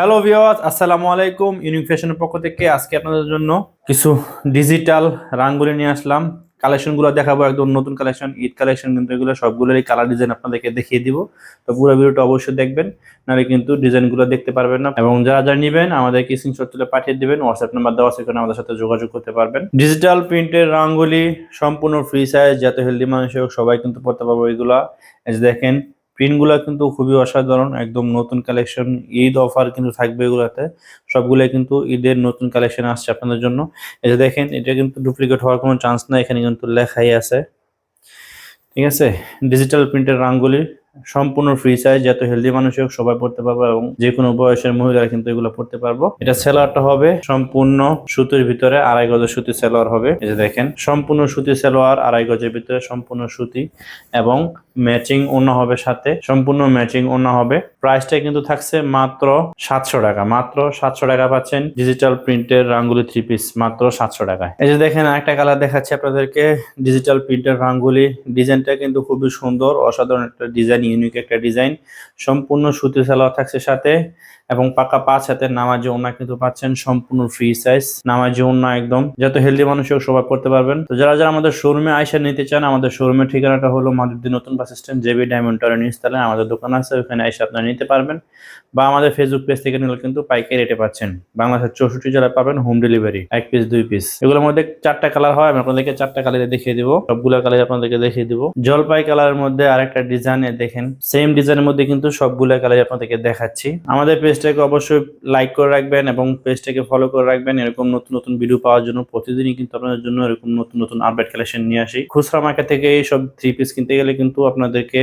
Hello viewers, আসসালামু আলাইকুম। Unique ফ্যাশনের পক্ষ থেকে আজকে আপনাদের জন্য কিছু ডিজিটাল রাঙ্গুলি নিয়ে আসলাম। কালেকশনগুলো দেখাবো, একদম নতুন কালেকশন, ঈদ কালেকশন, কিন্তু এগুলো সবগুলোরই কালার ডিজাইন আপনাদেরকে দেখিয়ে দিব। তো পুরো ভিডিওটা অবশ্যই দেখবেন, নাহলে কিন্তু ডিজাইনগুলো দেখতে পারবেন না। এবং যারা যারা নেবেন আমাদেরকে স্ক্রিনশট তুলে পাঠিয়ে দিবেন, হোয়াটসঅ্যাপ নাম্বার দেওয়া আছে, আমাদের সাথে যোগাযোগ করতে পারবেন। ডিজিটাল প্রিন্টের রাঙ্গুলি সম্পূর্ণ ফ্রি সাইজ, যত হেলদি মানুষ হোক সবাই কিন্তু পড়তে পারবো এগুলা। এই যে দেখেন, প্রিন্টগুলো কিন্তু খুবই অসাধারণ, একদম নতুন কালেকশন। ঈদ অফার কিন্তু থাকবে এগুলাতে, সবগুলো কিন্তু ঈদের নতুন কালেকশন আসছে আপনাদের জন্য। এই যে দেখেন, এটা কিন্তু ডুপ্লিকেট হওয়ার কোনো চান্স নাই, এখানে কিন্তু লেখাই আছে। ঠিক আছে, ডিজিটাল প্রিন্টের রাঙ্গুলি সম্পূর্ণ ফ্রি সাইজ, যত হেলদি মানুষ হোক সবাই পড়তে পারবে, এবং যে কোনো বয়সের মহিলারা কিন্তু এগুলো পড়তে পারবো। এটা সেলোয়ারটা হবে সম্পূর্ণ সুতির ভিতরে, 2.5 গজের সুতি সেলোয়ার হবে। এই যে দেখেন, সম্পূর্ণ সুতি সেলোয়ার, 2.5 গজের ভিতরে সম্পূর্ণ সুতি, এবং ম্যাচিং ওড়না হবে, সাথে সম্পূর্ণ ম্যাচিং ওড়না হবে। প্রাইসটা কিন্তু থাকছে মাত্র 700 টাকা। মাত্র 700 টাকা পাচ্ছেন ডিজিটাল প্রিন্টের রাঙ্গুলি 3 পিস, মাত্র 700 টাকায়। এই যে দেখেন, আরেকটা কালার দেখাচ্ছি আপনাদেরকে, ডিজিটাল প্রিন্টের রাঙ্গুলি। ডিজাইনটা কিন্তু খুবই সুন্দর, অসাধারণ একটা ডিজাইন, ইউনিক একটা ডিজাইন। সম্পূর্ণ সুতি সালোয়ার থাকছে সাথে, এবং পাকা 5 হাতের নামাজি ওড়না কিন্তু পাচ্ছেন, সম্পূর্ণ ফ্রি সাইজ নামাজি ওড়না, একদম যত হেলদি মানুষ হোক সবাই পড়তে পারবেন। তো যারা যারা আমাদের শোরুমে আইসা নিতে চান, আমাদের শোরুমের ঠিকানাটা হলো মাধবদী নতুন বাস স্ট্যান্ড, জেবি ডায়মন্ড টাওয়ারের নিচতলায় আমাদের দোকান আছে, ওখানে এসে আপনারা নিতে পারবেন। বা আমাদের ফেসবুক পেজ থেকে নিলে কিন্তু পাইকারি রেটে পাচ্ছেন। বাংলাদেশের 64 জেলায় পাবেন হোম ডেলিভারি, 1 পিস 2 পিস। এগুলোর মধ্যে 4টা কালার হয়, আমি আপনাদেরকে 4টা কালারে দেখিয়ে দিব, সবগুলো কালার আপনাদেরকে দেখিয়ে দিব। জলপাই কালারের মধ্যে আরেকটা ডিজাইন, দেখেন সেম ডিজাইনের মধ্যে কিন্তু সবগুলো কালার আপনাদেরকে দেখাচ্ছি। আমাদের পেজটাকে অবশ্যই লাইক করে রাখবেন এবং পেজটাকে ফলো করে রাখবেন, এরকম নতুন নতুন ভিডিও পাওয়ার জন্য। প্রতিদিনই কিন্তু আপনাদের জন্য এরকম নতুন নতুন আপডেট কালেকশন নিয়ে আসি। খুচরা মার্কেট থেকে এই সব 3 পিস কিনতে গেলে কিন্তু আপনাদেরকে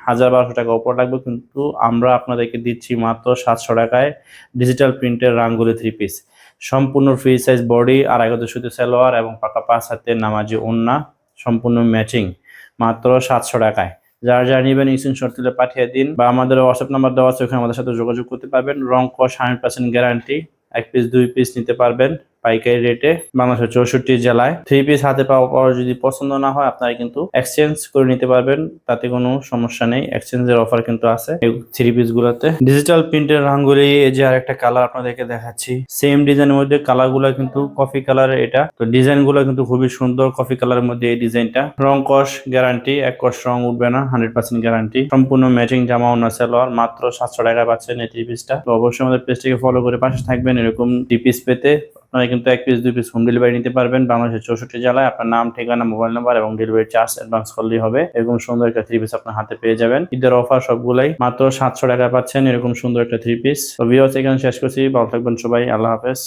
1000-1200 টাকা উপর লাগবে, কিন্তু আমরা আপনাদেরকে দিচ্ছি মাত্র 700 টাকায় ডিজিটাল প্রিন্টের রাঙ্গুলি 3 পিস, সম্পূর্ণ ফ্রি সাইজ বডি, 2.5 গজ সুতি সালোয়ার, এবং পাকা 5 হাতের নামাজি ওড়না, সম্পূর্ণ ম্যাচিং, মাত্র 700 টাকায়। যারা যারা নেবেন স্ক্রিনশট তুলে পাঠিয়ে দিন, বা আমাদের হোয়াটসঅ্যাপ নাম্বার দেওয়া আছে, ওখানে আমাদের সাথে যোগাযোগ করতে পারবেন। রং কস 100% গ্যারান্টি, 1 পিস 2 পিস নিতে পারবেন পাইকারি রেটে বাংলাদেশের 64 জেলায়। 3 পিস হাতে পাওয়ার পর যদি পছন্দ না হয়, আপনারা কিন্তু এক্সচেঞ্জ করে নিতে পারবেন, তাতে কোনো সমস্যা নেই। এক্সচেঞ্জের অফার কিন্তু আছে এই 3 পিস গুলাতে। ডিজিটাল প্রিন্টের রাঙ্গুলি, এই যে আরেকটা কালার আপনাদেরকে দেখাচ্ছি, সেম ডিজাইনের মধ্যে কালার গুলা কিন্তু কফি কালারের। এটা তো ডিজাইন গুলো কিন্তু খুবই সুন্দর, কফি কালারের মধ্যে এই ডিজাইনটা। রং কস গ্যারান্টি, 1 কস রং উঠবে না, 100% গ্যারান্টি। সম্পূর্ণ ম্যাচিং জামা ওড়না সালোয়ার, মাত্র 700 টাকা পাচ্ছেন এই 3 পিসটা। তো অবশ্যই আমাদের পেজটিকে ফলো করে পাশে থাকবেন, এরকম 3 পিস পেতে। আপনারা কিন্তু 1 পিস 2 পিস হোম ডেলিভারি নিতে পারবেন বাংলাদেশের 64 জেলায়। আপনার নাম, ঠিকানা, মোবাইল নাম্বার এবং ডেলিভারি চার্জ অ্যাডভান্স করলেই হবে। এরকম সুন্দর একটা 3 পিস আপনার হাতে পেয়ে যাবেন। ঈদের অফার সবগুলাই মাত্র 700 টাকা পাচ্ছেন এরকম সুন্দর একটা 3 পিস। তো ভিউয়ার্স, এখানে শেষ করছি। ভালো থাকবেন সবাই, আল্লাহ হাফেজ।